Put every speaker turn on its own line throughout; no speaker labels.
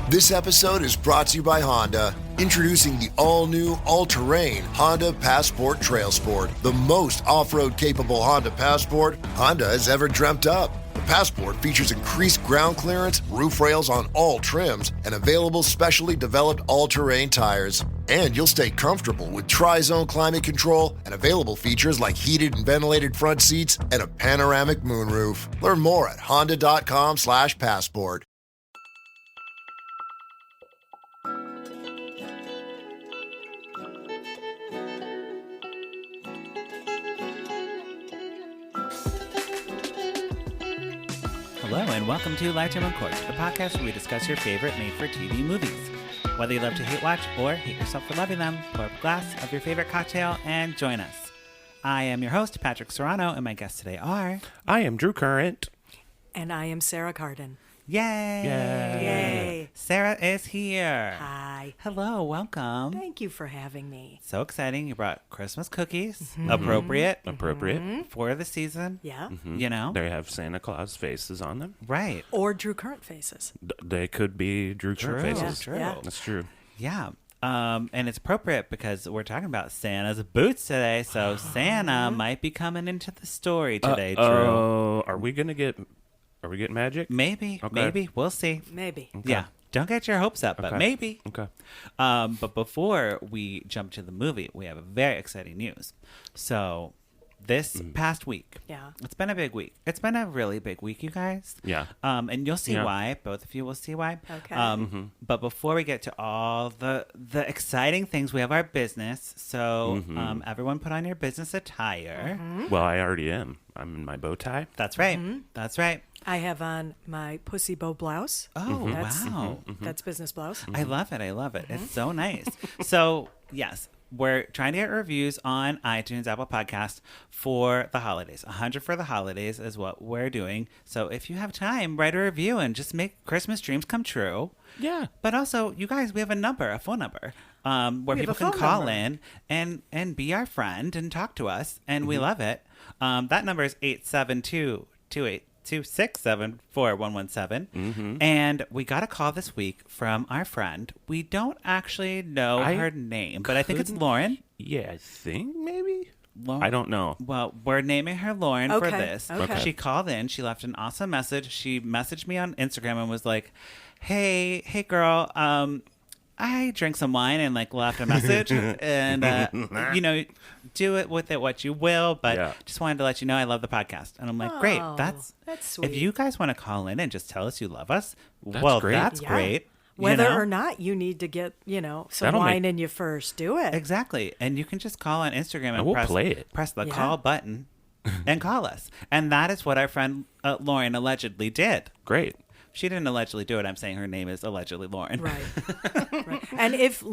This episode is brought to you by Honda. Introducing the all-new, all-terrain Honda Passport Trail Sport, the most off-road capable Honda Passport Honda has ever dreamt up. The Passport features increased ground clearance, roof rails on all trims, and available specially developed all-terrain tires. And you'll stay comfortable with tri-zone climate control and available features like heated and ventilated front seats and a panoramic moonroof. Learn more at honda.com/passport.
Hello and welcome to Lifetime Uncorked, the podcast where we discuss your favorite made-for-TV movies. Whether you love to hate watch or hate yourself for loving them, pour up a glass of your favorite cocktail and join us. I am your host, Patrick Serrano, and my guests today are...
I am Drew Current.
And I am Sara Cardon.
Yay!
Yay!
Sarah is here.
Hi.
Hello, welcome.
Thank you for having me.
So exciting. You brought Christmas cookies. Appropriate
Appropriate.
for the season.
Yeah.
You know?
They have Santa Claus faces on them.
Right.
Or Drew Current faces.
They could be Drew Current faces.
True.
Yeah.
That's true.
Yeah. And it's appropriate because we're talking about Santa's boots today. So Santa might be coming into the story today, Drew.
Oh, are we getting magic?
Maybe.
Okay.
Maybe. We'll see.
Maybe.
Yeah. Don't get your hopes up, but
Okay.
maybe.
Okay.
But before we jump to the movie, we have a very exciting news. So this past week,
Yeah.
it's been a big week. It's been a really big week, you guys.
Yeah.
And you'll see
Yeah.
why. Both of you will see why.
Okay.
But before we get to all the exciting things, we have our business. So everyone put on your business attire.
Well, I already am. I'm in my bow tie.
That's right. That's right.
I have on my pussy bow blouse.
Oh,
That's-
wow.
That's business blouse.
I love it. I love it. It's so nice. So, yes, we're trying to get reviews on iTunes, Apple Podcasts for the holidays. 100 for the holidays is what we're doing. So if you have time, write a review and just make Christmas dreams come true.
Yeah.
But also, you guys, we have a phone number where
We have
people
a
can
phone
call
number.
in and be our friend and talk to us. And we love it. That number is 872-267-4117. And we got a call this week from our friend. We don't actually know her name, but I think it's Lauren.
Yeah, I think maybe.
Lauren.
I don't know.
Well, we're naming her Lauren for
Okay,
this.
okay.
She called in. She left an awesome message. She messaged me on Instagram and was like, hey girl, I drank some wine and left a message and, do it with it what you will. But just wanted to let you know I love the podcast. And I'm like, great.
Oh,
That's
sweet.
If you guys want to call in and just tell us you love us,
great.
that's
Yeah.
great.
Whether or not you need to get, some
That'll
wine in you first, do it.
Exactly. And you can just call on Instagram and
we'll play it.
press the
Yeah.
call button and call us. And that is what our friend Lauren allegedly did.
Great.
She didn't allegedly do it. I'm saying her name is allegedly Lauren.
Right. Right. And if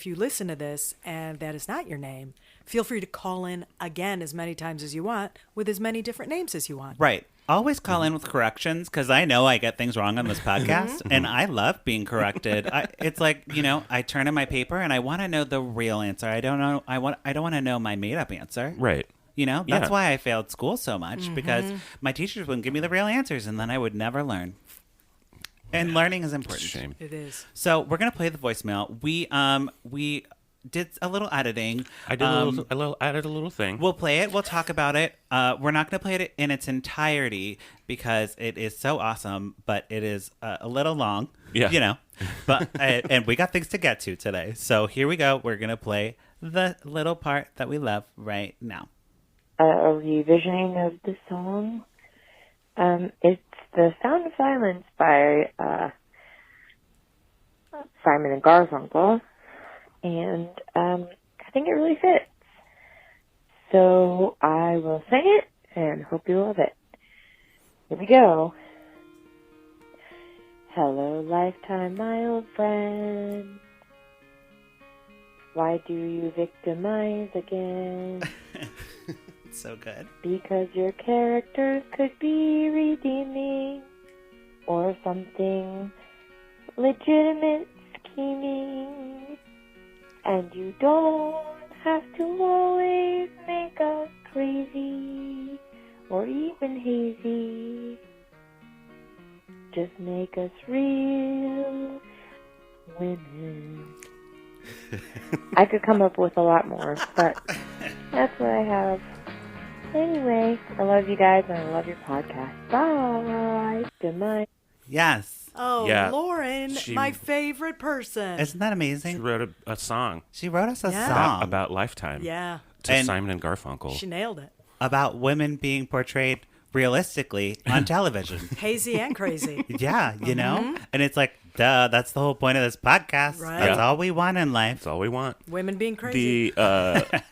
you listen to this and that is not your name, feel free to call in again as many times as you want with as many different names as you want.
Right. Always call in with corrections because I know I get things wrong on this podcast and I love being corrected. It's like, I turn in my paper and I want to know the real answer. I don't want to know my made up answer.
Right.
That's
Yeah.
why I failed school so much because my teachers wouldn't give me the real answers and then I would never learn. And learning is important.
It's a shame.
It is.
So we're gonna play the voicemail. We did a little editing.
I did added a little thing.
We'll play it. We'll talk about it. We're not gonna play it in its entirety because it is so awesome, but it is a little long.
Yeah.
But and we got things to get to today. So here we go. We're gonna play the little part that we love right now.
A revisioning of the song. It's The Sound of Silence by Simon and Garfunkel, and I think it really fits. So I will sing it and hope you love it. Here we go. Hello, Lifetime, my old friend. Why do you victimize again?
So good.
Because your characters could be redeeming, or something legitimate scheming, and you don't have to always make us crazy or even hazy. Just make us real women. I could come up with a lot more, but that's what I have. Anyway, I love you guys and I love your podcast. Bye. Good night.
Yes.
Oh,
Yeah.
Lauren,
She-
my favorite person.
Isn't that
She
amazing?
wrote a song
She wrote us a
Yeah.
song
about Lifetime
Yeah,
to
And-
Simon and Garfunkel.
she nailed it.
about women being portrayed realistically on television.
Hazy and crazy.
Yeah, you know? And it's like, duh, that's the whole point of this podcast.
Right.
That's
Yeah.
all we want in life.
That's all we want.
Women being crazy.
The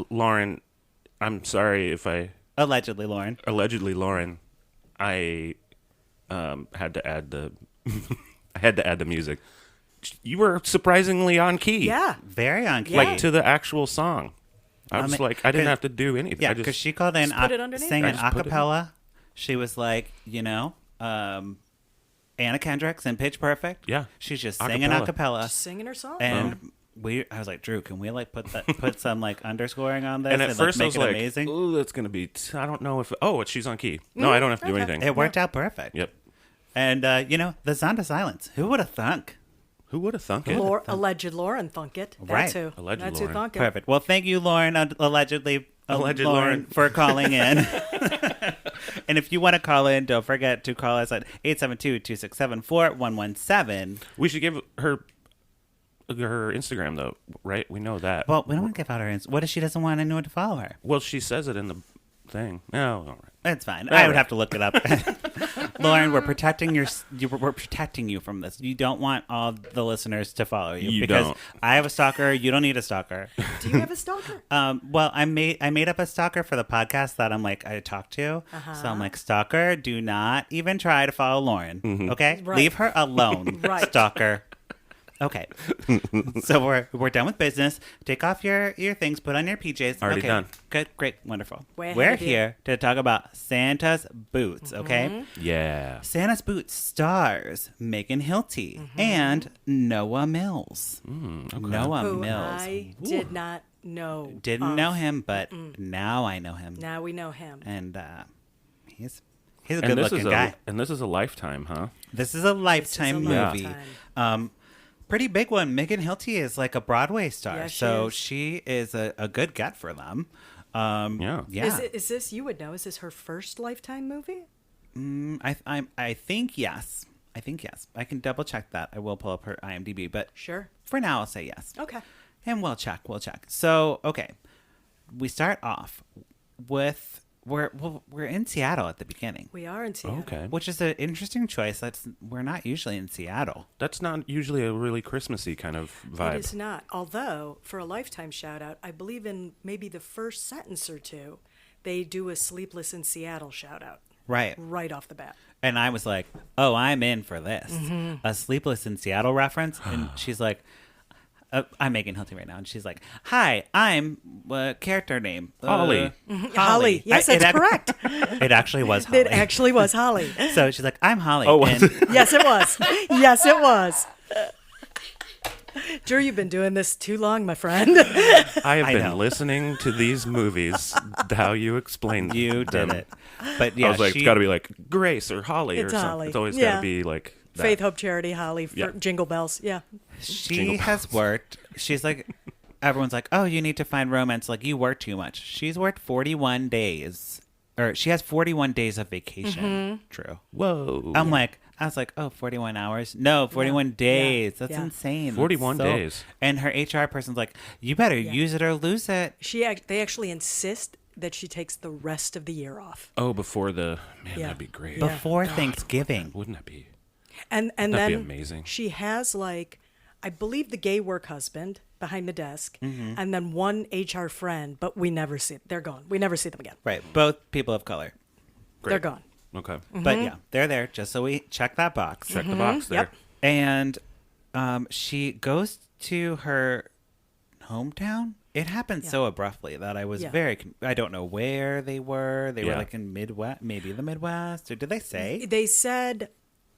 Lauren, I'm sorry if I
Allegedly, Lauren.
allegedly Lauren, I had to add the I had to add the music. You were surprisingly on key.
Yeah.
Very on key.
Like to the actual song. I was
mean,
like, I didn't
'cause-
have to do anything.
Yeah,
I
because
just
she called in,
Just put it underneath.
sang
I
an
just put it in.
acapella. She was like, you know, Anna Kendrick's in Pitch Perfect.
Yeah.
She's just singing
Acapella.
acapella.
Just singing her song.
And I was like, Drew, can we like put some like underscoring on this
and at first
like,
I
make
was
it
like,
amazing?
"Oh, that's gonna be." I don't know if. Oh, she's on key. No, I don't have to do
okay.
anything.
It worked out perfect.
Yep.
And you know, the sound of silence. Who would have thunk?
Who would have thunk it?
Alleged Lauren Thunkett.
Right.
That's who.
Alleged
That's
Lauren.
who Thunkett.
Perfect. Well, thank you, Lauren, allegedly
Alleged
Lauren,
Lauren.
for calling in. And if you want to call in, don't forget to call us at 872-267-4117.
We should give her Instagram though, right? We know that.
Well, we don't want to give out her What if she doesn't want anyone to follow her?
Well, she says it in the thing. No, all right.
It's fine.
All
I would
right.
have to look it up. Lauren, we're protecting we're protecting you from this. You don't want all the listeners to follow you,
You
because
don't.
I have a stalker. You don't need a stalker.
Do you have a stalker?
Well, I made up a stalker for the podcast that I talk to. So I'm like, stalker, do not even try to follow Lauren.
Mm-hmm.
Okay,
Right.
leave her alone,
Right.
stalker. Okay, so we're done with business. Take off your things. Put on your PJs.
Already
okay.
done.
Good, great, wonderful.
Way
We're
ahead of you.
here to talk about Santa's boots. Okay.
Yeah.
Santa's Boots stars Megan Hilty and Noah Mills. Noah
Who
Mills.
I did not know.
Didn't
of.
know him, but now I know him.
Now we know him.
And he's a
And
good
this
looking
is
guy.
and this is a Lifetime, huh?
This is a Lifetime
This is a
movie.
Lifetime.
Pretty big one. Megan Hilty is like a Broadway star,
Yeah, she
so
is.
she is a good get for them.
Yeah.
Yeah.
Is this, you would know, is this her first Lifetime movie?
I think yes. I think yes. I can double check that. I will pull up her IMDb, but
Sure.
for now I'll say yes.
Okay.
And we'll check. So, okay. We start off with we're in Seattle at the beginning,
We are in Seattle.
Okay.
which is an interesting choice. We're not usually in Seattle.
That's not usually a really Christmassy kind of vibe.
It is not. Although, for a Lifetime shout out, I believe in maybe the first sentence or two, they do a Sleepless in Seattle shout out right off the bat.
And I was like, oh, I'm in for this. A Sleepless in Seattle reference. And she's like, I'm Megan Hilty right now. And she's like, hi, I'm character name.
Holly.
Holly. Yes, that's correct.
It actually was Holly.
It actually was Holly.
So she's like, I'm Holly.
Oh, was
and
Yes, it was. Yes, it was. Drew, you've been doing this too long, my friend.
I have
I
been
know.
listening to these movies, how you explained
you
them.
did it. But yeah,
I was like,
she,
it's got to be like Grace or Holly or
It's
something.
Holly.
It's always got
Yeah.
to be like that.
Faith, Hope, Charity, Holly, for
Yeah.
Jingle Bells. Yeah.
she
Jingle
has worked. She's like, everyone's like, oh, you need to find romance. Like, you work too much. She's worked 41 days. Or she has 41 days of vacation. True.
Whoa.
I was like, oh, 41 hours? No, 41 days. That's
Yeah.
insane.
41
That's
days.
And her HR person's like, you better use it or lose it.
They actually insist that she takes the rest of the year off.
Oh, before the man,
Yeah.
that'd be great.
Yeah.
Before Thanksgiving.
Wouldn't that be?
And
That'd
then
be amazing.
she has I believe the gay work husband behind the desk, and then one HR friend, but we never see they're gone. We never see them again.
Right. Both people of color.
Great.
They're gone.
Okay.
But yeah, they're there just so we check that box.
Check the box there.
Yep.
And she goes to her hometown. It happened so abruptly that I was
Yeah.
I don't know where they were. They were
Yeah.
like in Midwest, maybe the Midwest, or did they say?
They said,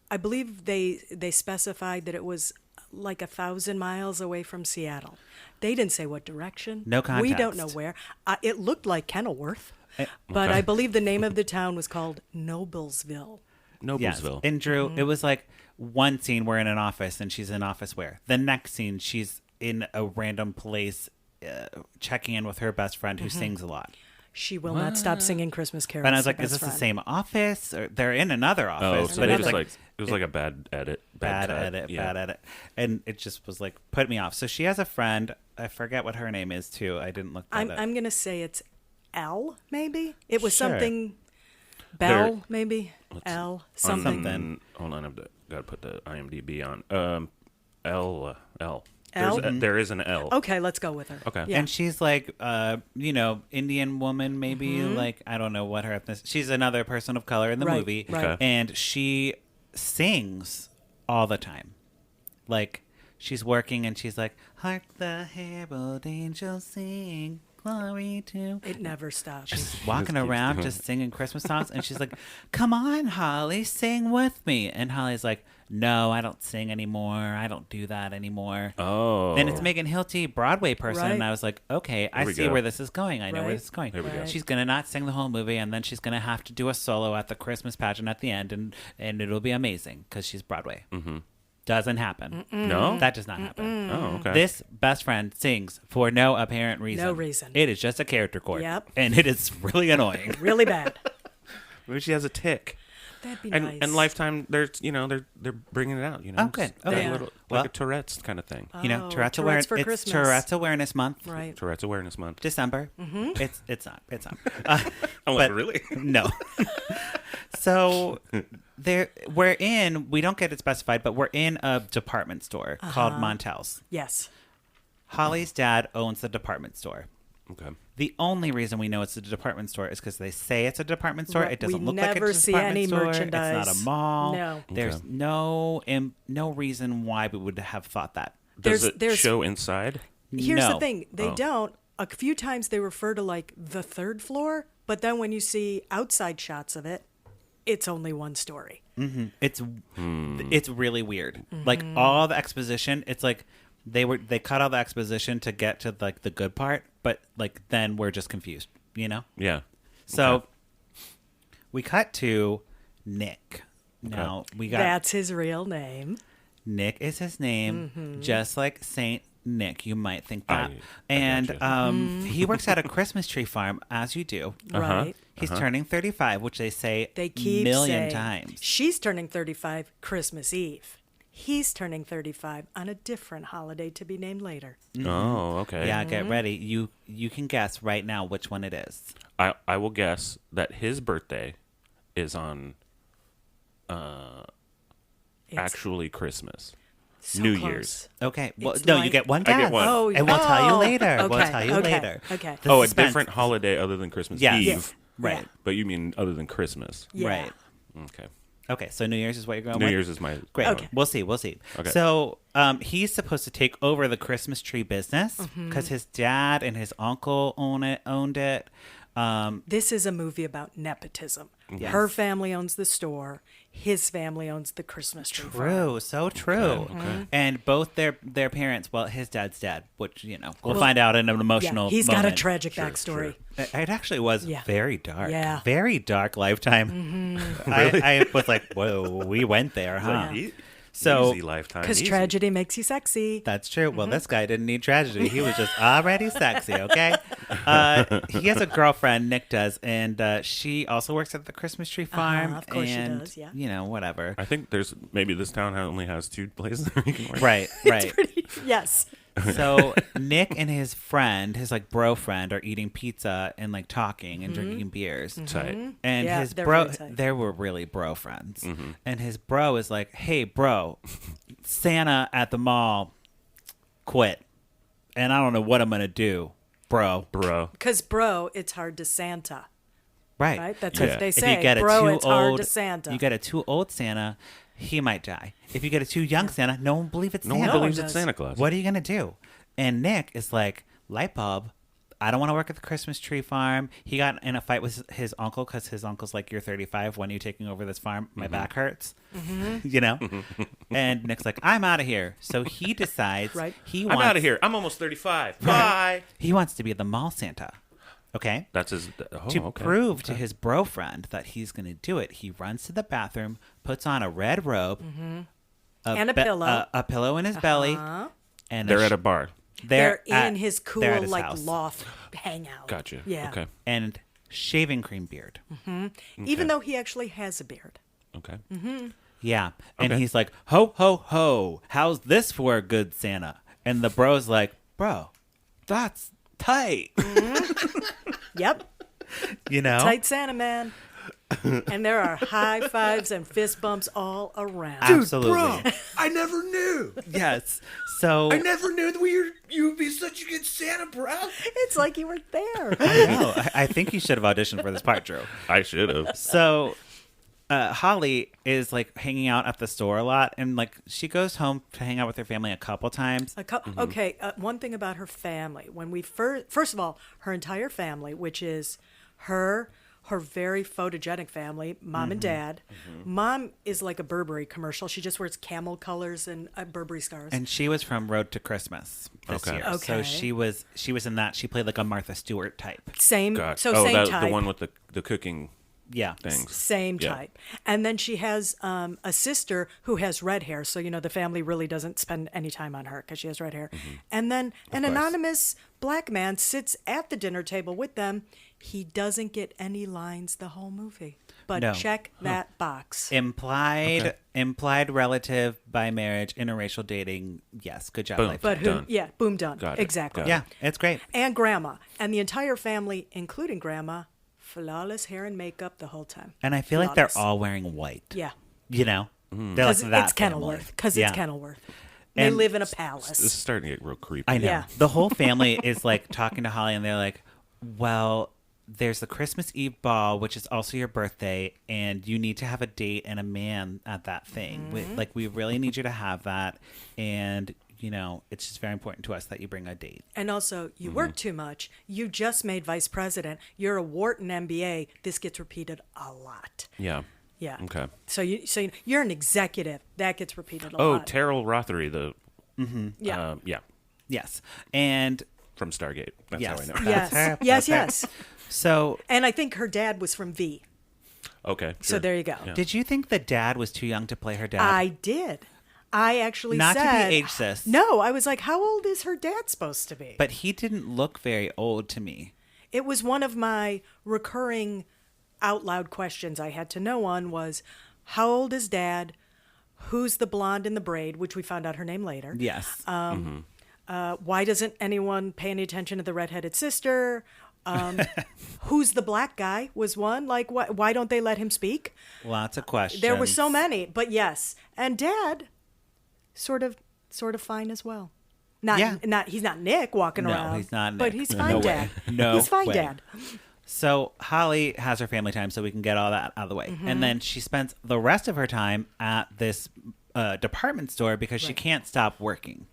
I believe they specified that it was like 1,000 miles away from Seattle. They didn't say what direction.
No
We don't know
context.
where. It looked like Kenilworth, but
Okay.
I believe the name of the town was called Noblesville.
Yes.
Noblesville.
And Drew, it was like one scene we're in an office and she's in office wear. The next scene she's in a random place checking in with her best friend who sings a lot.
She will not stop singing Christmas carols.
And I was like,
to
is this
best
the
friend.
same office? Or they're in another office.
So
but
it
it
was
was
like it was like a bad edit.
bad
cut.
edit,
Yeah.
bad edit. And it just was like, put me off. So she has a friend. I forget what her name is, too. I didn't look that up.
I'm going to say it's L, maybe? It was
Sure.
something... Bell,
There-
maybe? L, something.
Hold on, I've got to put the IMDb on. L.
L?
There is an L.
Okay, let's go with her.
Okay.
Yeah.
And she's like, Indian woman, maybe. Like, I don't know what her ethnicity. She's another person of color in the
Right,
movie.
right.
Okay.
And she sings all the time. Like, she's working and she's like, hark the herald angels sing, glory to.
It never stops.
She's walking around just singing Christmas songs. And she's like, come on, Holly, sing with me. And Holly's like, no, I don't sing anymore. I don't do that anymore.
Oh.
Then it's Megan Hilty, Broadway person,
Right.
and I was like, okay, I
we
see
go.
where this is going. I know where
Right.
this is going.
Here we go.
She's gonna not sing the whole movie, and then she's gonna have to do a solo at the Christmas pageant at the end, and it'll be amazing because she's Broadway. Mm-hmm. Doesn't happen.
No?
That does not happen.
Oh, okay.
This best friend sings for no apparent reason.
No reason.
It is just a character quirk.
Yep.
And it is really annoying.
Really bad.
Maybe she has a tick.
That'd be
And
nice.
and Lifetime, they're bringing it out.
Oh, good.
It's like
Okay.
a little,
Well-
like a Tourette's kind of thing.
You know,
Oh,
Tourette's
Tourette's
awareness.
for
It's
Christmas.
Tourette's Awareness Month.
Right.
Tourette's Awareness Month.
December. It's not.
I'm like, really?
No. So we don't get it specified, but we're in a department store called Montel's.
Yes.
Holly's dad owns the department store.
Okay.
The only reason we know it's a department store is because they say it's a department store.
Right.
It doesn't
We
look like
never
it's a
see
department
any
store.
merchandise.
It's not a mall.
No.
There's
Okay.
no reason why we would have thought that.
Does
There's-
it show inside?
Here's
No.
the thing. They
Oh.
don't. A few times they refer to like the third floor, but then when you see outside shots of it, it's only one story.
It's really weird. Like all the exposition, it's like they cut all the exposition to get to like the good part, but like then we're just confused, you know?
Yeah.
So
Okay.
we cut to Nick. Now we got
That's his real name.
Nick is his name, just like Saint Nick. You might think that.
I
And
gotcha.
he works at a Christmas tree farm, as you do.
Right.
He's turning 35, which they say
They keep
million
saying,
times.
She's turning 35 Christmas Eve. He's turning 35 on a different holiday to be named later.
Oh, okay.
Yeah, get ready. You can guess right now which one it is.
I will guess that his birthday is on
It's
actually Christmas.
so
New
close.
Year's.
Okay. Well,
It's
no, you
like-
get one
I get
guess.
one.
Oh,
And we'll tell you later. We'll
okay,
tell you
okay,
later.
okay.
The
Oh, a
suspense.
different holiday other than Christmas
Yes.
Eve.
Yes. Right.
Yeah.
But you mean other than Christmas.
Yeah.
Right.
Okay.
Okay, so New Year's is what you're going
New
with?
Year's is my
Great.
Okay.
We'll see. We'll see.
Okay.
So he's supposed to take over the Christmas tree business
Mm-hmm.
because his dad and his uncle owned it.
This is a movie about nepotism.
Yes.
Her family owns the store. His family owns the Christmas tree farm.
True. So true.
Okay.
And both their parents, well, his dad's dead, which, we'll find out in an emotional
Yeah, he's got a
moment.
tragic backstory.
It actually was
Yeah.
very dark.
Yeah.
Very dark Lifetime. I was like, whoa, we went there, huh? So-
easy Lifetime.
Because
easy.
tragedy makes you sexy.
That's true. Well,
Mm-hmm.
this guy didn't need tragedy. He was just already sexy, okay? He has a girlfriend, Nick does, and she also works at the Christmas tree farm.
of course she
and,
does, yeah.
Whatever.
I think maybe this town only has 2 places where you can work.
Right.
Yes.
So Nick and his friend, his like bro friend, are eating pizza and like talking and drinking beers.
Tight.
And
Mm-hmm. Yeah,
his
they're
bro,
really tight.
they were really bro friends. And his bro is like, "Hey, bro, Santa at the mall quit, and I don't know what I'm gonna do, bro."
Bro.
Because, bro, it's hard to Santa.
Right.
Right? That's
Yeah.
what they
If
say.
you get a
Bro,
too
it's hard
old,
to Santa.
you get a too old Santa, he might die. If you get a too young Santa, no one believes it's
No
Santa.
one believes
one
it's
does.
Santa Claus.
What are you gonna do? And Nick is like, light bulb. I don't want to work at the Christmas tree farm. He got in a fight with his uncle because his uncle's like, "You're 35. When are you taking over this farm? My back hurts." And Nick's like, "I'm out of here." So he decides
Right.
he
I'm
wants,
out of here. I'm almost 35. Bye.
He wants to be the mall Santa. Okay.
That's his.
To prove to his bro friend that he's going to do it, he runs to the bathroom, puts on a red robe,
And a pillow.
A pillow in his belly. And
They're at a bar.
They're in his cool,
they're at his
like,
house.
loft hangout.
Gotcha.
Yeah.
Okay.
And shaving cream beard.
Even though he actually has a beard.
Okay.
Yeah. And
Okay.
he's like, ho, ho, ho. How's this for a good Santa? And the bro's like, bro, that's tight.
Yep.
You know?
Tight Santa man. And there are high fives and fist bumps all around.
Absolutely.
I never knew.
Yes. So
never knew that you would be such a good Santa, bro.
It's like you were there.
no, I think you should have auditioned for this part, Drew.
I should have.
So Holly is like hanging out at the store a lot, and like she goes home to hang out with her family a couple times.
Okay, one thing about her family. When we first of all, her entire family, which is her very photogenic family, mom and dad. Mom is like a Burberry commercial. She just wears camel colors and Burberry scarves.
And she was from Road to Christmas this
Okay.
year.
Okay.
So she was in that. She played like a Martha Stewart type.
Same,
God.
so same
that,
type.
the one with the cooking
Yeah.
things.
Same
Yeah.
type. And then she has a sister who has red hair. So, the family really doesn't spend any time on her because she has red hair. And then an
course.
anonymous black man sits at the dinner table with them. He doesn't get any lines the whole movie. But
No.
check that box.
Implied relative by marriage, interracial dating. Yes. Good job,
Boom.
Life.
But who?
Done.
Yeah, boom, done.
Got it.
Exactly.
Got
yeah, it's great.
And grandma. And the entire family, including grandma, flawless hair and makeup the whole time.
And I feel like they're
Flawless.
all wearing white.
Yeah.
You know? They're like
Because
that
it's
family.
Kenilworth. Because
Yeah.
it's Kenilworth. They
And
live in a
This is
palace.
starting to get real creepy.
I know.
Yeah.
The whole family is like talking to Holly, and they're like, well, there's the Christmas Eve ball, which is also your birthday, and you need to have a date and a man at that thing. We really need you to have that. And, it's just very important to us that you bring a date.
And also, you work too much. You just made vice president. You're a Wharton MBA. This gets repeated a lot.
Yeah.
Yeah.
Okay.
So you're an executive. That gets repeated a
Oh,
lot.
Terrell Rothery, the
Yeah.
Yes. And
from Stargate. That's
yes.
how I know.
Yes. Yes. Yes.
So,
And I think her dad was from V.
Okay.
So
sure.
there you go.
Yeah.
did you think the dad was too young to play her dad?
I did. I actually
Not
said.
to be ageist.
No, I was like, how old is her dad supposed to be?
But he didn't look very old to me.
It was one of my recurring out loud questions I had to know on was, how old is dad? Who's the blonde in the braid, which we found out her name later.
Yes.
Why doesn't anyone pay any attention to the redheaded sister? Who's the black guy was one. Like, why don't they let him speak?
Lots of questions.
There were so many, but yes. And dad, sort of fine as well. He's not Nick walking
No,
around.
he's not
But
Nick.
he's
No
fine,
way.
dad.
No
He's fine,
way.
dad.
So Holly has her family time so we can get all that out of the way. And then she spends the rest of her time at this department store because she can't stop working.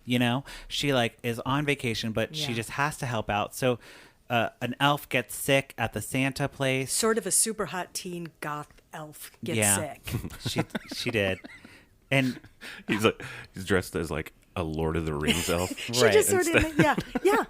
She is on vacation, but she
Yeah.
just has to help out. So an elf gets sick at the Santa place.
Sort of a super hot teen goth elf gets sick.
She did. And
He's dressed as like a Lord of the Rings elf.
She
Right,
just sort of, yeah.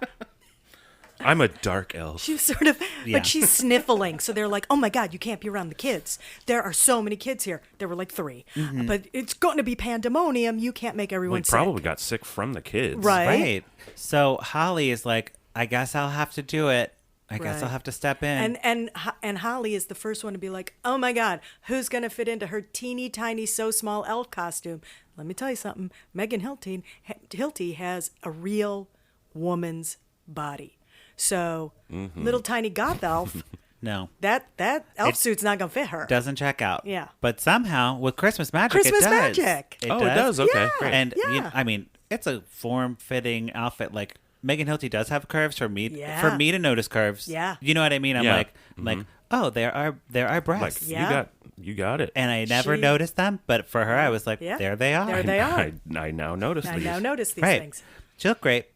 I'm a dark elf.
She's sort of,
Yeah.
but she's sniffling. So they're like, oh my God, you can't be around the kids. There are so many kids here. There were like 3. But it's going to be pandemonium. You can't make everyone
We
sick.
probably got sick from the kids.
Right.
right. So Holly is like, I guess I'll have to do it. I guess
Right.
I'll have to step in.
And Holly is the first one to be like, oh my God, who's going to fit into her teeny tiny, so small elf costume? Let me tell you something. Megan Hilty has a real woman's body. So little tiny goth elf,
no.
that elf suit's not going to fit her.
Doesn't check out.
Yeah.
But somehow with Christmas magic,
Christmas
it does.
magic.
Oh, it does? Okay,
Yeah.
great.
And
Yeah.
it's a form-fitting outfit. Like Megan Hilty does have curves for me.
Yeah.
For me to notice curves.
Yeah.
You know what I mean? I'm
Yeah.
like, oh, there are breasts.
Like,
Yeah.
you got it.
And I never
She-
noticed them, but for her, I was like,
Yeah.
there they are.
There they are.
I now notice
I
these.
now notice these
Right.
things.
She looked great.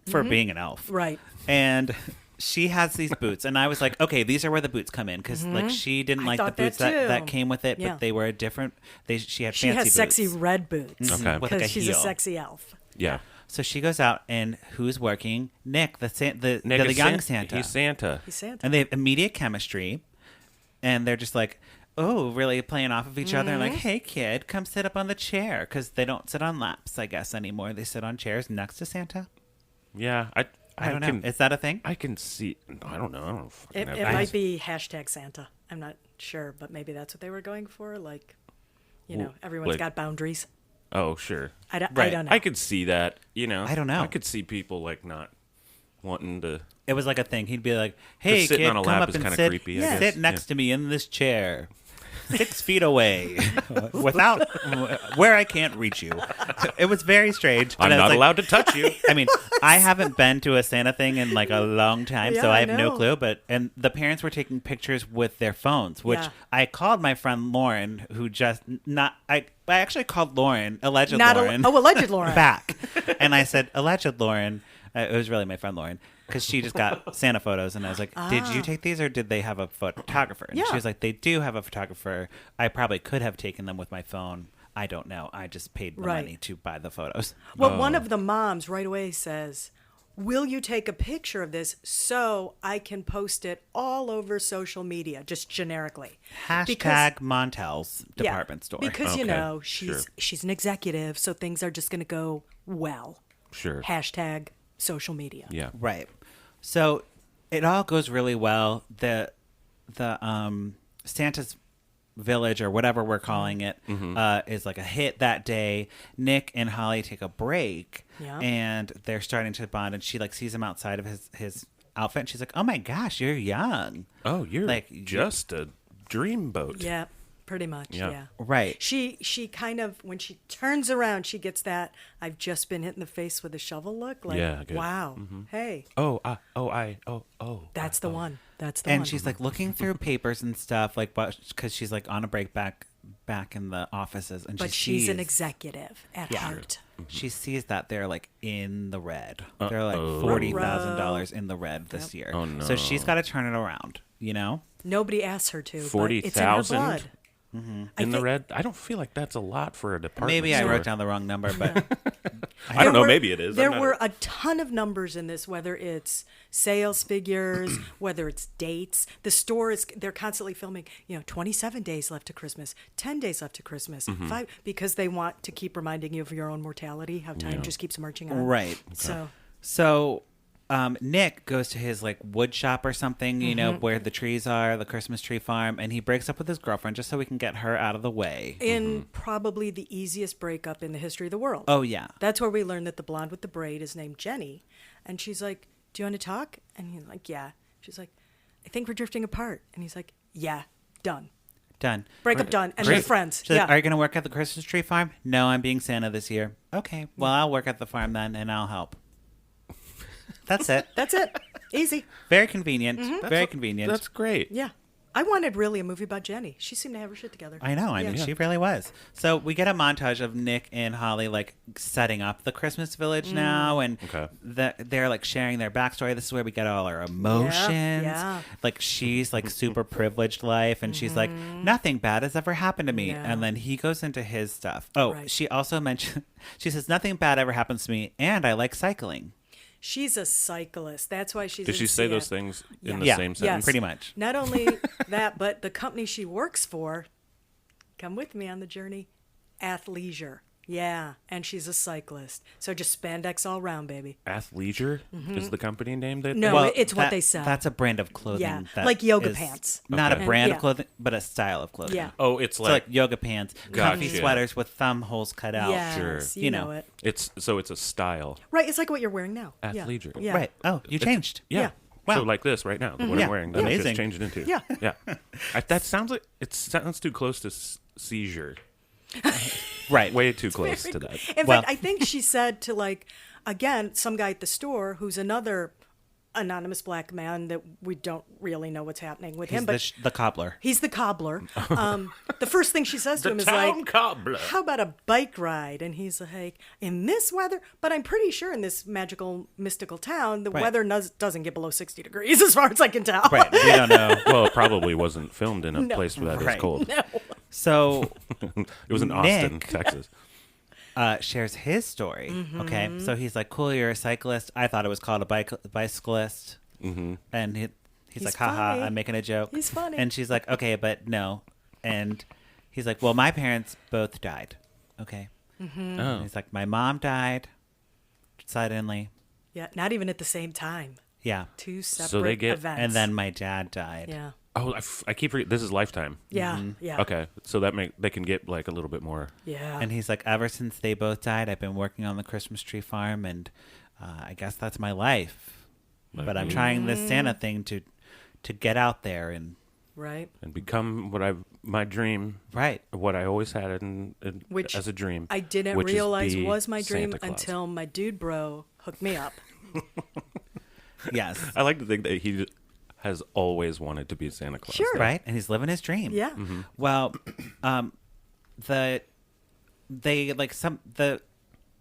For being an elf.
Right.
And she has these boots, and I was like, okay, these are where the boots come in, because she didn't
I
like the
thought that
boots that
too.
came with it,
Yeah.
but they were a different. She had
She
fancy
has
boots.
sexy red boots.
Okay.
With like a
Because she's
heel.
a sexy elf.
Yeah.
So she goes out, and who's working? Nick, the
Nick is
young
Santa.
Santa.
He's Santa.
He's Santa.
And they have immediate chemistry, and they're just like, really playing off of each other. And
Mm-hmm.
like, hey, kid, come sit up on the chair. Because they don't sit on laps, I guess, anymore. They sit on chairs next to Santa.
Yeah,
I don't know. Is that a thing?
I can see. I don't know. I don't fucking
It
know.
might be hashtag Santa. I'm not sure, but maybe that's what they were going for. Like, everyone's
like-
got boundaries.
Oh, sure.
I don't
Right.
know.
I could see that.
I don't know.
I could see people like not wanting to.
It was like a thing. He'd be like, hey,
Just sitting
kid,
on a
come
lap
up
is
and
kinda
sit,
creepy, I
sit
guess.
next
Yeah.
to me in this chair. 6 feet away, without where I can't reach you. It was very strange.
I'm
And I was
not
like-
allowed to touch you.
I mean, I haven't been to a Santa thing in like a long time, so
Yeah,
I
I
have no
know.
clue. And the parents were taking pictures with their phones, which
Yeah.
I called my friend Lauren, who I actually called Lauren, alleged
Not
Lauren,
alleged Lauren.
back, and I said, alleged Lauren. It was really my friend Lauren. Because she just got Santa photos, and I was like, did you take these, or did they have a photographer? And
Yeah.
she was like, they do have a photographer. I probably could have taken them with my phone. I don't know. I just paid the
Right.
money to buy the photos.
Well, one of the moms right away says, will you take a picture of this so I can post it all over social media, just generically?
Hashtag Montel's department store.
Because,
Okay,
she's an executive, so things are just going to go well.
Sure.
Hashtag social media.
Yeah.
Right. So it all goes really well. The Santa's Village, or whatever we're calling it, is like a hit that day. Nick and Holly take a break,
Yeah.
and they're starting to bond. And she like sees him outside of his outfit, and she's like, "Oh my gosh, you're young."
Oh, you're
Like,
just a dreamboat.
Yeah, pretty much.
Yeah.
Yeah.
Right.
She kind of, when she turns around, she gets that I've just been hit in the face with a shovel look. Like,
Yeah, good.
wow. Hey,
Oh.
that's the one. That's the
And
one.
she's like looking through papers and stuff, like, because she's like on a break back in the offices, and
but
she
she's an
sees-
executive at heart.
She sees that they're like in the red. They're like $40,000 in the red this year.
Oh, no.
So she's got to turn it around. You know.
Nobody asks her to. but
40,000?
It's in her blood.
In the
think-
red, I don't feel like that's a lot for a department
Maybe I
store.
wrote down the wrong number, but
I don't know.
There were-
Maybe it is.
There
I'm not-
were a ton of numbers in this, whether it's sales figures, whether it's dates. The store they're constantly filming, 27 days left to Christmas, 10 days left to Christmas, 5, because they want to keep reminding you of your own mortality, how time just keeps marching on.
right. So Nick goes to his like wood shop or something, you know, where the trees are, the Christmas tree farm, and he breaks up with his girlfriend just so we can get her out of the way.
In probably the easiest breakup in the history of the world.
Oh yeah.
That's where we learn that the blonde with the braid is named Jenny. And she's like, do you want to talk? And he's like, yeah. She's like, I think we're drifting apart. And he's like, yeah, done.
Done.
Breakup done. And
Great.
they're friends.
She's like,
Yeah.
are you going to work at the Christmas tree farm? No, I'm being Santa this year. Okay. Well, I'll work at the farm then, and I'll help. That's it.
That's it. Easy.
Very convenient. Very convenient.
That's great.
Yeah. I wanted really a movie about Jenny. She seemed to have her shit together.
I know. I mean,
Yeah.
she really was. So we get a montage of Nick and Holly like setting up the Christmas village now, and
Okay.
they're like sharing their backstory. This is where we get all our emotions.
yeah.
Like she's like super privileged life, and she's like, nothing bad has ever happened to me.
Yeah.
And then he goes into his stuff. Oh,
Right.
she also mentioned, she says, nothing bad ever happens to me, and I like cycling.
She's a cyclist. That's why she's
Did
in
she say those
Seattle.
things in the
Yeah.
same
Yes.
sentence?
Pretty much.
Not only that, but the company she works for, come with me on the journey, Athleisure. Yeah, and she's a cyclist. So just spandex all around, baby.
Athleisure is the company name that.
No,
Well,
it's what
that-
they sell.
That's a brand of clothing.
Yeah,
that
like yoga
is
pants.
Not
Okay.
a brand
Yeah.
of clothing, but a style of clothing.
Yeah.
Oh, it's
So
like,
like yoga pants, comfy
Gotcha.
sweaters with thumb holes cut out.
Yes,
Sure.
you
You
know
know.
it.
it's a style.
Right, it's like what you're wearing now. Yeah.
Athleisure.
Yeah.
Right. Oh, you changed.
Yeah.
Yeah.
Wow.
So like this right now, what
Yeah.
I'm wearing. That I
Amazing.
just changed it into.
Yeah.
Yeah. That sounds like it sounds too close to seizure.
Right.
Way too close to that.
In
Well-
fact, I think she said to again, some guy at the store who's another anonymous black man that we don't really know what's happening with
He's
him, but
the cobbler.
he's the cobbler. The first thing she says to him is
town
like,
cobbler.
how about a bike ride? And he's like, in this weather? But I'm pretty sure in this magical, mystical town, the
Right.
weather doesn't get below 60 degrees as far as I can tell.
Right. We don't know.
Well, it probably wasn't filmed in a place where that is
Right.
cold.
So
It was in Austin,
Nick-
Texas.
shares his story.
Mm-hmm.
Okay. So he's like, cool, you're a cyclist. I thought it was called a bicyclist. Mm-hmm. And he's like, haha,
funny.
I'm making a joke.
He's funny.
And she's like, okay, but no. And he's like, well, my parents both died. Okay.
Mm-hmm.
Oh.
And he's like, my mom died suddenly.
Yeah, not even at the same time.
Yeah.
Two separate
So they get-
events.
And then my dad died.
Yeah.
Oh, I keep forgetting. This is Lifetime.
Yeah.
Mm-hmm.
Yeah.
Okay, so they can get like a little bit more.
Yeah.
And he's like, ever since they both died, I've been working on the Christmas tree farm, and I guess that's my life. But I'm trying this Santa thing to get out there and
Right.
And become my dream,
right,
what I always had
Which
as a dream.
I didn't
which is
realize
be
was my dream
Santa Claus.
until my dude bro hooked me up.
yes,
I like to think that he has always wanted to be Santa Claus.
Sure.
right, and he's living his dream.
Yeah.
Mm-hmm.
Well,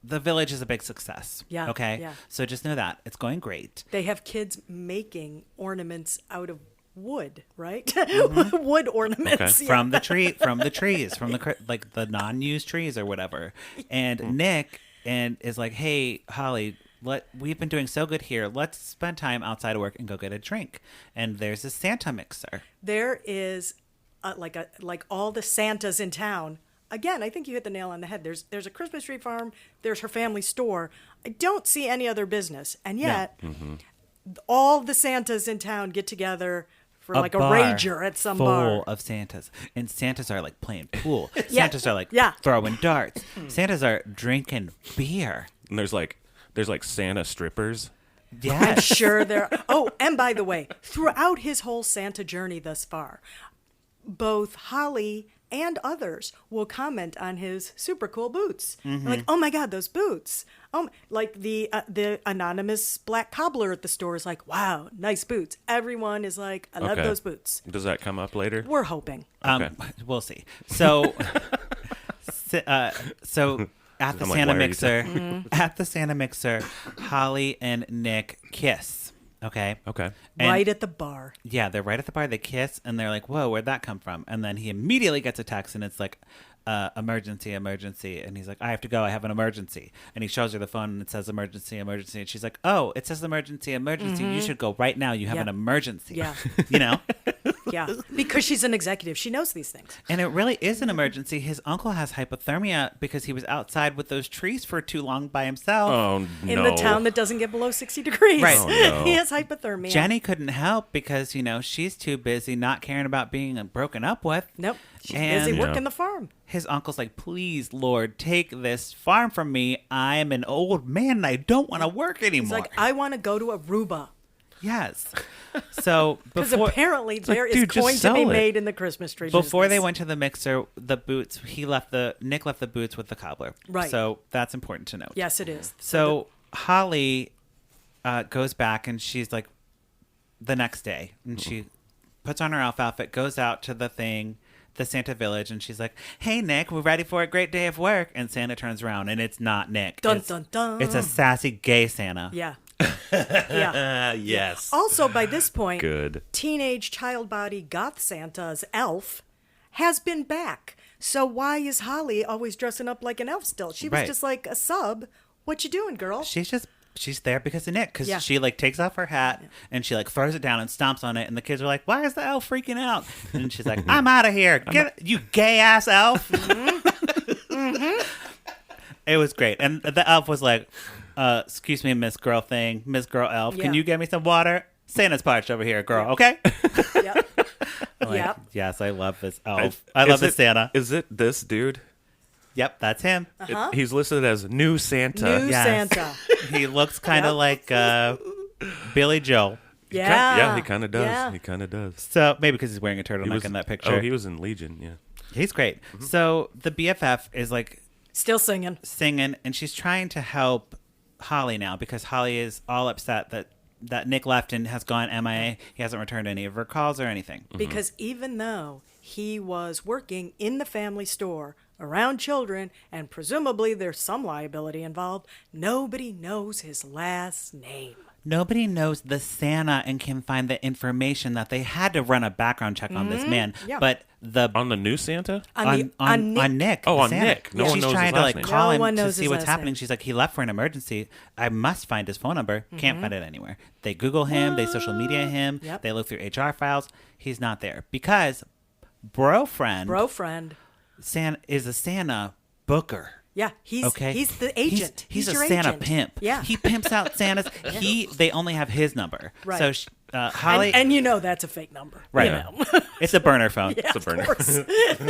the village is a big success.
Yeah,
Okay.
yeah.
So just know that it's going great.
They have kids making ornaments out of wood, right?
Mm-hmm.
Wood ornaments.
Okay.
Yeah.
From the trees, from the non-used trees or whatever. And Nick is like, hey, Holly, we've been doing so good here. Let's spend time outside of work and go get a drink. And there's a Santa mixer.
There is like all the Santas in town. Again, I think you hit the nail on the head. There's a Christmas tree farm. There's her family store. I don't see any other business, and yet all the Santas in town get together for like a
bar
rager at some
full
bar.
of Santas. And Santas are like playing pool.
Yeah.
Santas are like
Yeah.
throwing darts. Santas are drinking beer.
And there's like Santa strippers.
Yeah.
I'm sure there. Oh, and by the way, throughout his whole Santa journey thus far, both Holly and others will comment on his super cool boots. Like, oh my God, those boots. Like the anonymous black cobbler at the store is like, wow, nice boots. Everyone is like, I love
Okay.
those boots.
Does that come up later?
We're hoping.
Okay.
We'll see. So, so at the
I'm like,
Santa
why are you
mixer, at the Santa mixer, Holly and Nick kiss. Okay.
Okay.
And-
Right at the bar.
Yeah, they're right at the bar. They kiss, and they're like, "Whoa, where'd that come from?" And then he immediately gets a text, and it's like, "Emergency, emergency!" And he's like, "I have to go. I have an emergency." And he shows her the phone, and it says, "Emergency, emergency." And she's like, "Oh, it says emergency, emergency. You should go right now. You have
Yeah.
an emergency."
Yeah.
You know.
Yeah. Because she's an executive. She knows these things.
And it really is an emergency. His uncle has hypothermia because he was outside with those trees for too long by himself.
Oh no.
In the town that doesn't get below 60 degrees.
Right.
Oh, no.
He has hypothermia.
Jenny couldn't help because, she's too busy not caring about being broken up with.
Nope. She's
And-
busy
Yeah.
working the farm.
His uncle's like, please, Lord, take this farm from me. I'm an old man and I don't want to work anymore.
He's like, I want to go to Aruba.
Yes. So
Because
before
apparently
like,
there is
dude, just
going to
sell
be
it.
made in the Christmas tree
before they
business.
went to the mixer, the boots, Nick left the boots with the cobbler.
Right.
So that's important to note.
Yes, it is.
So Holly goes back and she's like, the next day, and she puts on her elf outfit, goes out to the Santa Village, and she's like, hey, Nick, we're ready for a great day of work. And Santa turns around, and it's not Nick.
Dun,
it's,
dun, dun.
It's a sassy gay Santa.
Yeah. Yeah.
Yes.
Also, by this point,
Good.
teenage child body goth Santa's elf has been back. So why is Holly always dressing up like an elf still? She was
Right.
just like a sub. What you doing, girl?
She's there because of Nick, because
Yeah.
she takes off her hat and she throws it down and stomps on it, and the kids are like, why is the elf freaking out? And she's like, I'm out of here. Get you gay ass elf. It was great. And the elf was like, excuse me, Miss Girl Elf,
Yeah.
can you get me some water? Santa's parched over here, girl, okay?
Yep.
Like,
Yep.
yes, I love this elf. I love this Santa.
Is it this dude?
Yep, that's him.
He's listed as New Santa.
New
Yes.
Santa.
He looks kind of
Yep.
like Billy Joel.
Yeah.
Yeah, he kind of does.
Yeah.
He kind of does.
So maybe because he's wearing a
He
turtleneck
was
in that picture.
Oh, he was in Legion. Yeah.
He's great. So the BFF is
Still singing.
singing, and she's trying to help Holly now because Holly is all upset that Nick left and has gone MIA. He hasn't returned any of her calls or anything.
Because even though he was working in the family store around children, and presumably there's some liability involved, nobody knows his last name.
Nobody knows the Santa and can find the information that they had to run a background check on this man.
Yeah.
But
On the New Santa?
on Nick.
Oh,
the
on
Santa.
Nick. No one
She's
knows
trying
his
to
last name.
call
No
him
one
to
knows
see
his
what's
last
happening.
name.
She's like, he left for an emergency. I must find his phone number. Can't find it anywhere. They Google him. They social media him.
Yep.
They look through HR files. He's not there because
Bro-friend.
Is a Santa booker.
Yeah, he's the agent.
He's a
your
Santa
agent.
pimp.
Yeah.
He pimps out Santas. They only have his number.
Right.
So Holly,
and that's a fake number.
right?
You know.
It's a burner phone.
Yeah,
It's a burner.
Of course.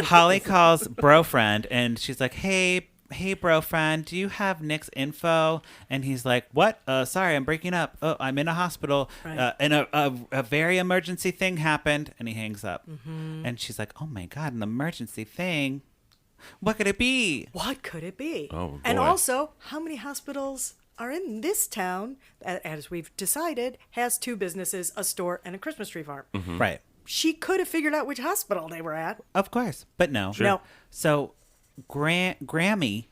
Holly calls bro friend and she's like, hey bro friend, do you have Nick's info? And he's like, what? Sorry, I'm breaking up. Oh, I'm in a hospital.
Right.
And a very emergency thing happened. And he hangs up.
Mm-hmm.
And she's like, oh my God, an emergency thing. What could it be?
What could it be?
Oh,
and
boy.
also, how many hospitals are in this town, as we've decided, has 2 businesses, a store, and a Christmas tree farm?
Mm-hmm.
Right.
She could have figured out which hospital they were at.
Of course. But no.
Sure. No.
So Grammy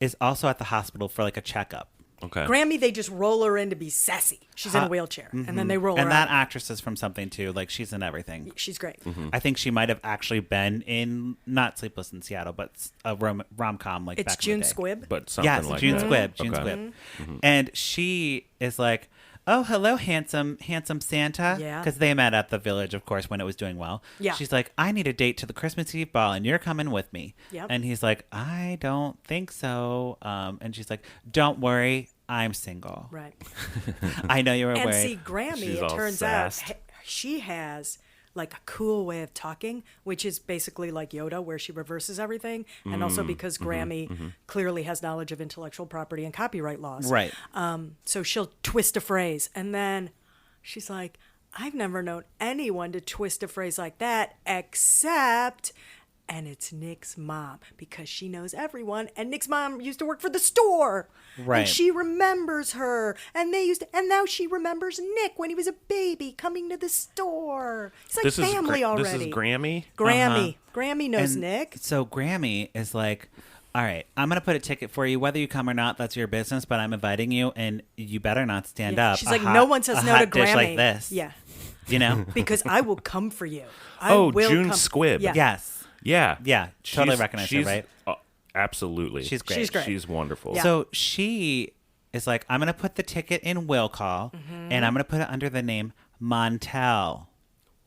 is also at the hospital for like a checkup.
Okay.
Grammy, they just roll her in to be sassy. She's in a wheelchair, and then they roll her
And that
out.
actress is from something too. Like she's in everything.
She's great.
I think she might have actually been in not Sleepless in Seattle, but a rom-com like
It's
back in
June
the day.
Squibb.
But something
Yes,
like
June
that.
Squibb. June
Okay.
Squibb. And she is like, oh, hello, handsome Santa.
Yeah.
Because they met at the village, of course, when it was doing well.
Yeah.
She's like, I need a date to the Christmas Eve ball, and you're coming with me.
Yep.
And he's like, I don't think so. And she's like, don't worry, I'm single.
Right.
I know you were
And
worried.
see, Grammy,
She's
it
all
turns
sassed.
out, she has like a cool way of talking, which is basically like Yoda, where she reverses everything. And also because Grammy clearly has knowledge of intellectual property and copyright laws.
Right.
So she'll twist a phrase. And then she's like, I've never known anyone to twist a phrase like that except... And it's Nick's mom, because she knows everyone. And Nick's mom used to work for the store.
Right.
And she remembers her. And and now she remembers Nick when he was a baby coming to the store. It's like family already.
This is Grammy?
Grammy. Grammy knows
And
Nick.
So Grammy is like, all right, I'm going to put a ticket for you. Whether you come or not, that's your business, but I'm inviting you, and you better not stand
Yeah.
up.
She's
A
like,
hot-
no one says
a
no to
hot dish
Grammy.
like this.
Yeah.
You know?
Because I will come for you. I
Oh,
will
June
come.
Squibb.
Yeah.
Yes.
Yeah.
Yeah, totally
She's-
recognize her,
she's-
right?
Absolutely.
She's great.
She's great.
She's wonderful.
Yeah.
So she is like, I'm going to put the ticket in will call, and I'm going to put it under the name Montel.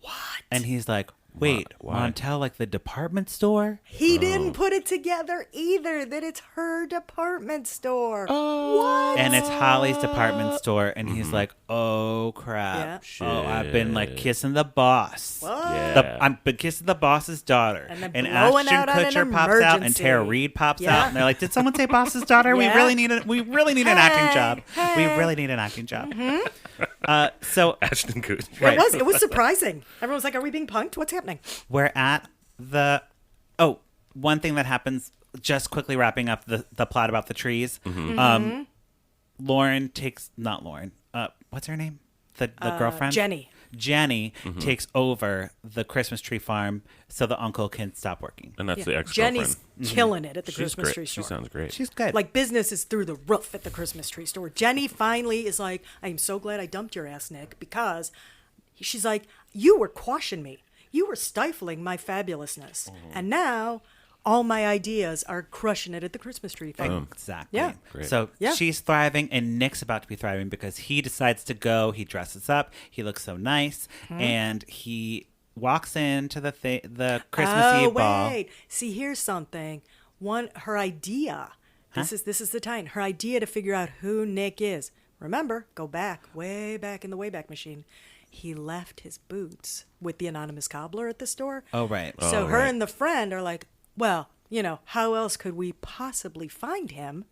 What?
And he's like, wait,
Why?
Montel, like the department store?
He didn't put it together either, that it's her department store.
Oh.
What?
And it's Holly's department store, and he's like, "Oh crap!
Yeah.
Oh, I've been like kissing the boss.
Yeah.
I've been kissing the boss's daughter."
And then
and
blowing
Ashton
out on an
Kutcher pops out, and
emergency.
Tara Reid pops
Yeah.
out, and they're like, "Did someone say boss's daughter?
Yeah.
We really need an acting job. We
hey.
really need an acting job." So
Ashton Kutcher.
right.
It was surprising. Everyone was like, are we being punked? What's happening?
we're at the one thing that happens, just quickly wrapping up the plot about the trees. Lauren takes not Lauren. What's her name? The girlfriend? Jenny takes over the Christmas tree farm so the uncle can stop working.
And that's the ex-girlfriend.
Jenny's killing it at the
She's
Christmas
great.
tree store.
She sounds great.
She's good.
Like, business is through the roof at the Christmas tree store. Jenny finally is like, I'm so glad I dumped your ass, Nick, because she's like, you were quashing me. You were stifling my fabulousness. And now all my ideas are crushing it at the Christmas tree farm.
Exactly.
Yeah.
Great.
So
Yeah.
she's thriving, and Nick's about to be thriving because he decides to go. He dresses up. He looks so nice, and he walks into the Christmas Eve ball.
Wait. See, here's something. Her idea. This is the time. Her idea to figure out who Nick is. Remember, go back, way back in the Wayback Machine. He left his boots with the anonymous cobbler at the store.
Oh, right.
So
Oh,
her
right.
and the friend are like, well, how else could we possibly find him?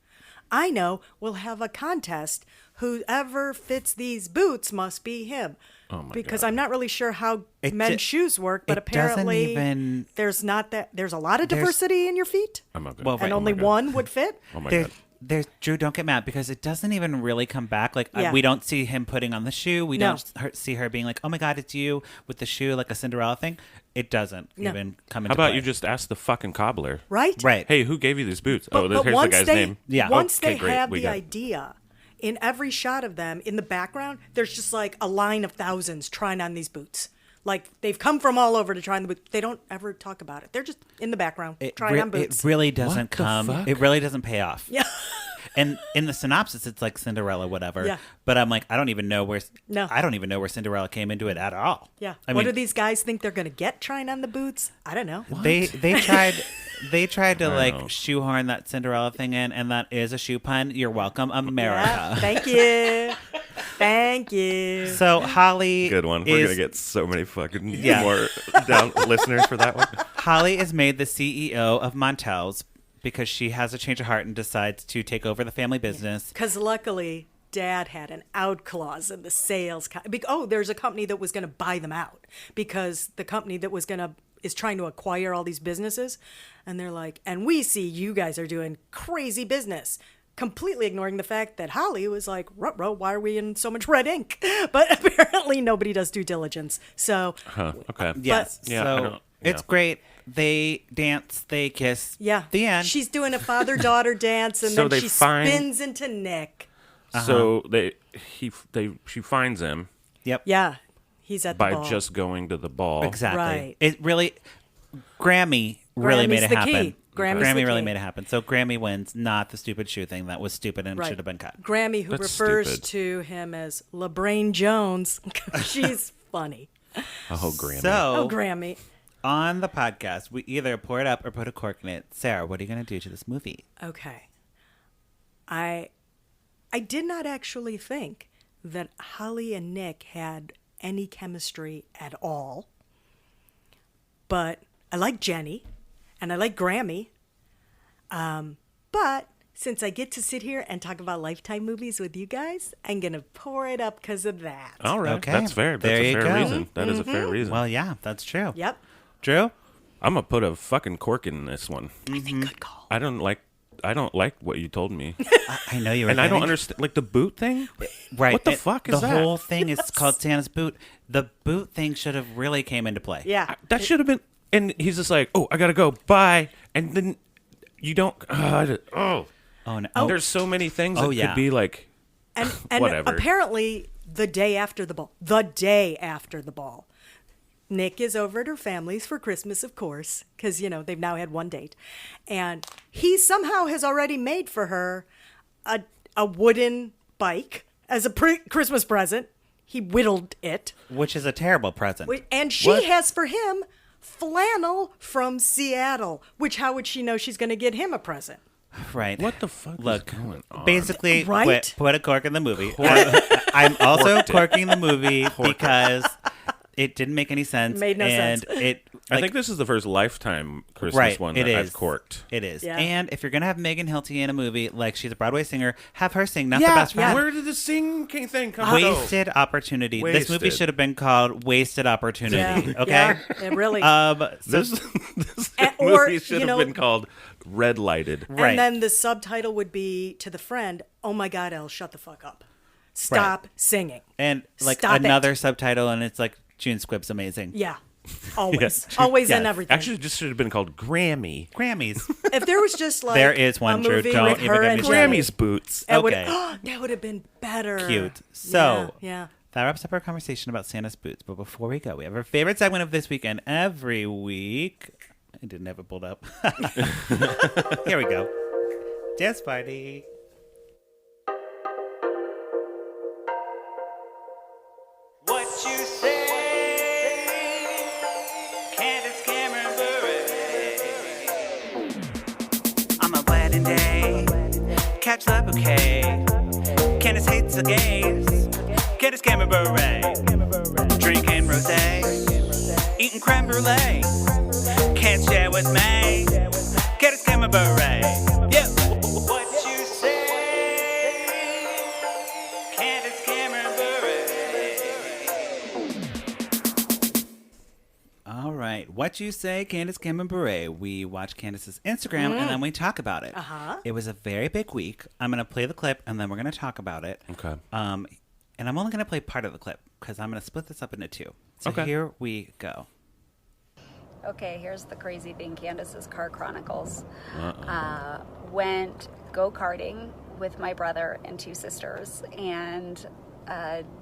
I know, we'll have a contest. Whoever fits these boots must be him.
Oh my
because
God.
I'm not really sure how
It
men's
di-
shoes work, but
it doesn't
apparently
even-
there's a lot of diversity in your feet,
Oh my God.
Well,
and
right.
only
Oh my God.
one would fit.
Oh my
There-
God.
There's Drew. Don't get mad because it doesn't even really come back. Like
Yeah.
we don't see him putting on the shoe. We
No.
don't see her being like, "Oh my God, it's you with the shoe," like a Cinderella thing. It doesn't
No.
even come
How
into
about
play.
you just ask the fucking cobbler?
Right?
right?
Hey, who gave you these boots?
But
Here's the
once
guy's
they,
name.
Yeah.
Once
Okay,
they
great.
have
We
the
got it.
idea, in every shot of them, in the background, there's just like a line of thousands trying on these boots. Like, they've come from all over to try on the boots. They don't ever talk about it. They're just in the background trying on boots.
It really doesn't
What the
come.
fuck?
It really doesn't pay off.
Yeah.
And in the synopsis, it's like Cinderella, whatever.
Yeah.
But I'm like, I don't even know where Cinderella came into it at all.
Yeah.
I
What
mean,
do these guys think they're going to get trying on the boots? I don't know.
They tried to
I
like
know.
shoehorn that Cinderella thing in, and that is a shoe pun. You're welcome, America.
Yeah, thank you. Thank you.
So Holly,
Good one. We're gonna get so many fucking more down listeners for that one.
Holly is made the CEO of Montel's because she has a change of heart and decides to take over the family business.
Because luckily, Dad had an out clause in the sales. There's a company that was going to buy them out because the company that is trying to acquire all these businesses, and they're like, and we see you guys are doing crazy business. Completely ignoring the fact that Holly was like, ruh-roh, why are we in so much red ink? But apparently nobody does due diligence. So,
Okay.
Yes.
Yeah,
So it's great. They dance, they kiss.
yeah.
The end.
She's doing a father-daughter dance, and
So
then
they
she
find-
spins into Nick.
So she finds him
Yep.
Yeah. He's at the
by
ball.
just going to the ball.
Exactly.
Right.
It really, Grammy really made
Grammy's
it
the
happen.
key. Grammy's the
really
key.
made it happen. So Grammy wins, not the stupid shoe thing that was stupid and
Right.
should have been cut.
Grammy, who
That's
refers
stupid.
to him as LeBrain Jones. She's funny.
Oh, Grammy.
So
Grammy.
on the podcast, we either pour it up or put a cork in it. Sarah, what are you going to do to this movie?
Okay. I did not actually think that Holly and Nick had any chemistry at all. But I like Jenny and I like Grammy. But since I get to sit here and talk about Lifetime movies with you guys, I'm going to pour it up because of that.
All right.
Okay.
That's fair.
There
That's
you
a fair
go.
reason. That is a fair reason.
Well, yeah, that's true.
Yep.
Drew?
I'm gonna put a fucking cork in this one.
I think good call.
I don't like what you told me.
I know you were
And I don't
getting-
understand, like, the boot thing?
Right.
What the fuck is
the
that?
The whole thing is called Santa's boot. The boot thing should have really came into play.
Yeah.
That should have been, and he's just like, oh, I gotta go, bye. And then you don't,
Oh, no.
there's so many things
Oh,
that
yeah.
could be like,
And
Whatever.
apparently, the day after the ball, Nick is over at her family's for Christmas, of course, because, they've now had one date. And he somehow has already made for her a wooden bike as a Christmas present. He whittled it.
Which is a terrible present.
And she has for him flannel from Seattle, which how would she know she's going to get him a present?
Right.
what the fuck
Look,
is going on?
basically,
Right?
put a cork in the movie. I'm also corking the movie because it didn't make any sense.
Made no sense.
And
I think this is the first Lifetime Christmas
right,
one
it
that I've
is.
corked.
It is.
Yeah.
And if you're going to have Megan Hilty in a movie, like she's a Broadway singer, have her sing, not the best friend.
Where did the sing thing come from?
Wasted opportunity. This movie
Wasted.
should have been called Wasted Opportunity.
Yeah,
Okay?
yeah, it really.
This
or,
movie should
you
have
know-
been called Red Lighted.
Right.
And then the subtitle would be to the friend, "Oh my God, Elle, shut the fuck up. Stop singing."
And like
Stop
another
it.
subtitle, and it's like June Squibb's amazing.
Yeah. Always.
Yes.
Always
Yes.
and everything.
Actually, it just should have been called Grammy.
Grammys.
if there was just like
There is one,
a
Drew.
movie
Don't
with
even
her
get
and
me
Jenny,
started.
Grammy's boots.
that would
Okay.
that would have been better.
Cute. So
yeah.
that wraps up our conversation about Santa's boots. But before we go, we have our favorite segment of this weekend every week. I didn't have it pulled up. Here we go. Dance party. What you say? Candace Cameron Bure. On my wedding day, catch the bouquet. Candace hates the gays. Candace Cameron Bure. Drinking rosé, eating creme brulee. Can't share with me. Candace Cameron Bure. Yeah. What you say? Candace Cameron Bure. All right. What you say, Candace Cameron Bure. We watch Candace's Instagram and then we talk about it.
Uh-huh.
It was a very big week. I'm going to play the clip and then we're going to talk about it.
Okay.
And I'm only going to play part of the clip because I'm going to split this up into two. So
Okay.
here we go.
Okay, here's the crazy thing, Candace's car chronicles. Went go-karting with my brother and two sisters, and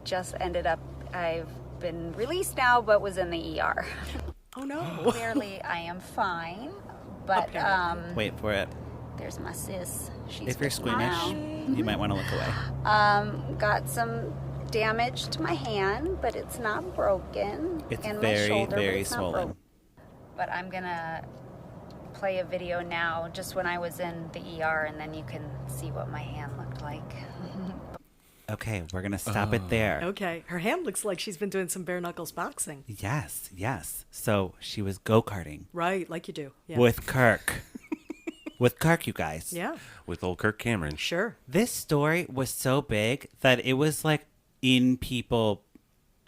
just ended up, I've been released now, but was in the ER.
Oh no.
Clearly, I am fine, but
Wait for it.
There's my sis. She's
If you're
with me
squeamish,
now.
you might want to look away.
Got some damage to my hand, but it's not broken.
It's
and
very,
my shoulder,
very
but it's not
swollen.
broken. But I'm gonna play a video now, just when I was in the ER, and then you can see what my hand looked like.
Okay, we're going to stop it there.
Okay. Her hand looks like she's been doing some bare knuckles boxing.
Yes, yes. So she was go-karting
Right, like you do. Yeah.
with Kirk. With Kirk, you guys.
Yeah,
With old Kirk Cameron.
sure.
This story was so big that it was like in People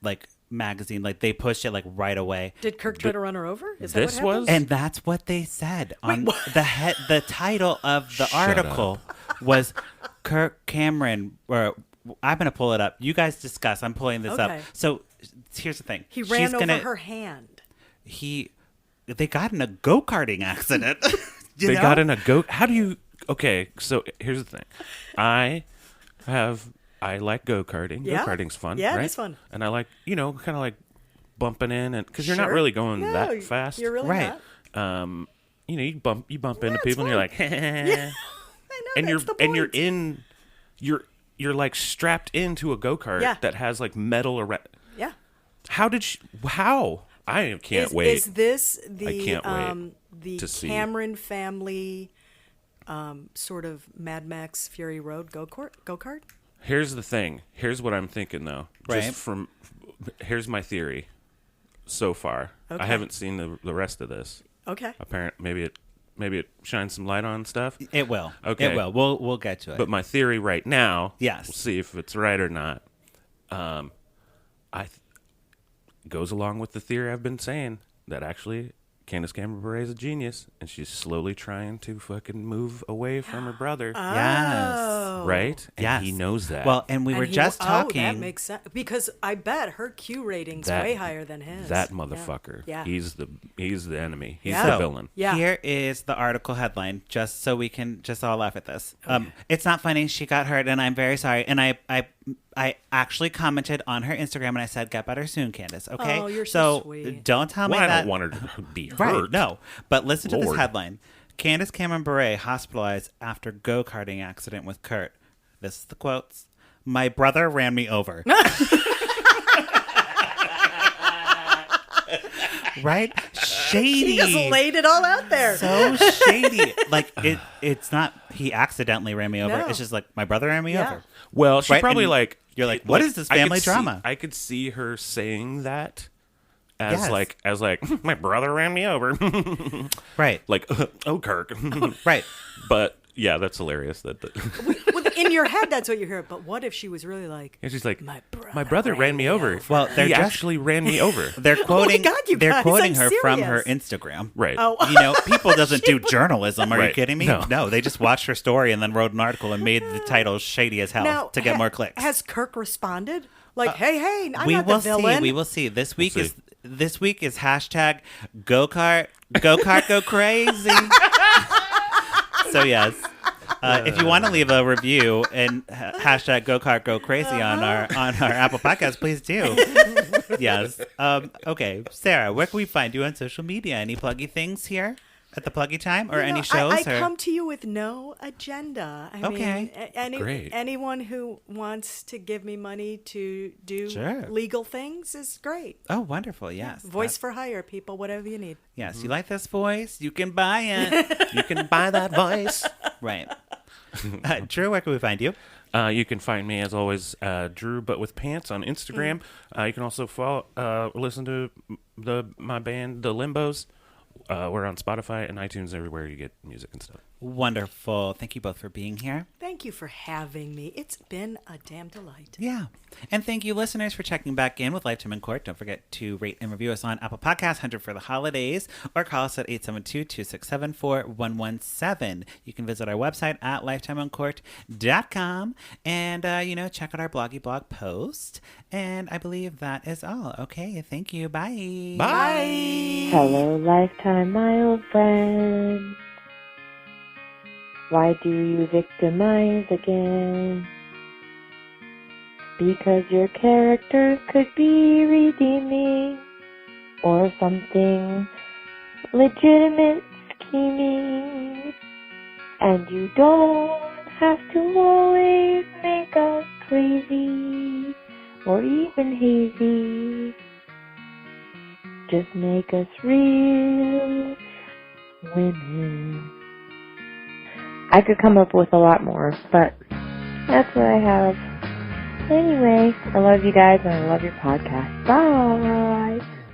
like magazine. Like they pushed it like right away.
Did Kirk try to run her over? Is that
This
what happened?
was-
And that's what they said on the title of the article was Kirk Cameron. Or I'm going to pull it up. You guys discuss. I'm pulling this up.
Okay.
So here's the thing.
He ran over
gonna,
her hand.
They got in a go-karting accident. You
They
know?
got in a go. How do you? Okay, so here's the thing. I like go-karting.
Yeah.
Go-karting's fun.
Yeah, it
right?
is fun.
And I like, kind of like bumping in, and because you're not
Sure.
really going
No,
that fast.
You're really
Right.
not.
You bump into
it's
people, and you're
fun.
like,
I know,
and
that's the
you're
point.
in, you're like strapped into a go-kart
Yeah.
that has like metal around.
Yeah.
How? I can't wait.
Is this the
I can't wait
the
to see.
Cameron family sort of Mad Max Fury Road go-kart?
Here's the thing. Here's what I'm thinking, though.
Right.
Here's my theory so far.
Okay.
I haven't seen the rest of this.
Okay.
Maybe it shines some light on stuff.
It will.
Okay.
It will. We'll get to it.
But my theory right now,
Yes.
we'll see if it's right or not. Goes along with the theory I've been saying that actually Candace Cameron Bure is a genius, and she's slowly trying to fucking move away from her brother.
yes.
Right? And
Yes.
he knows that.
Well, and we were just talking.
Oh, that makes sense. Because I bet her Q rating's
That-
way higher than his.
that motherfucker.
Yeah.
He's the enemy. He's
Yeah.
the villain.
Yeah.
Here is the article headline, just so we can just all laugh at this. It's not funny. She got hurt, and I'm very sorry. And I actually commented on her Instagram, and I said, "Get better soon, Candace." Okay.
Oh, you're so sweet.
Don't tell me
Well, I
that.
don't want her to be hurt.
Right. No. But listen to this
Lord.
headline: Candace Cameron Bure hospitalized after go-karting accident with Kurt. This is the quotes. My brother ran me over. Right? Shady.
He just laid it all out there.
So shady. Like it's not he accidentally ran me over.
No.
It's just like my brother ran me
Yeah.
over.
Well, she
Right,
probably
and
like
you're like, what is this
I could
family
see-
drama?
I could see her saying that as
Yes.
like my brother ran me over.
Right.
Like oh Kirk.
Right.
But yeah, that's hilarious. That
Well, in your head, that's what you hear. But what if she was really like,
and she's like
My
my brother ran me over.
Well, they're
he
just-
actually ran me over.
They're quoting
God, you
they're
guys,
quoting
I'm
her from her
serious.
Instagram.
Right.
Oh.
You know, People doesn't do journalism. Are you
Right.
kidding me?
No.
They just watched her story and then wrote an article and made the title shady as hell
now,
to get more clicks.
Has Kirk responded? Like, hey, I'm
we
not
will
the villain.
see. We will see. This week
see.
is hashtag go-kart go crazy. So yes. If you want to leave a review and hashtag go-kart go crazy on our Apple Podcast, please do. Yes. Okay, Sarah, where can we find you on social media? Any pluggy things here at the pluggy time, or
You
any
know,
shows?
I
or?
come to you with no agenda. I
Okay.
mean,
Great.
anyone who wants to give me money to do
Sure.
legal things is great.
Oh, wonderful! Yes,
Voice for hire, people, whatever you need.
Yes, you like this voice? You can buy it.
You can buy that voice.
Right. Drew, where can we find you?
You can find me as always, Drew, but with pants on Instagram. You can also listen to my band, The Limbos. We're on Spotify and iTunes, everywhere you get music and stuff.
Wonderful. Thank you both for being here.
Thank you for having me. It's been a damn delight.
Yeah. And thank you, listeners, for checking back in with Lifetime Uncorked. Don't forget to rate and review us on Apple Podcasts, 100 for the holidays, or call us at 872-267-4117. You can visit our website at lifetimeuncorked.com and, check out our bloggy blog post. And I believe that is all. Okay. Thank you. Bye.
Bye.
Hello, Lifetime, my old friend. Why do you victimize again? Because your character could be redeeming, or something legitimate scheming. And you don't have to always make us crazy or even hazy. Just make us real women. I could come up with a lot more, but that's what I have. Anyway, I love you guys and I love your podcast. Bye.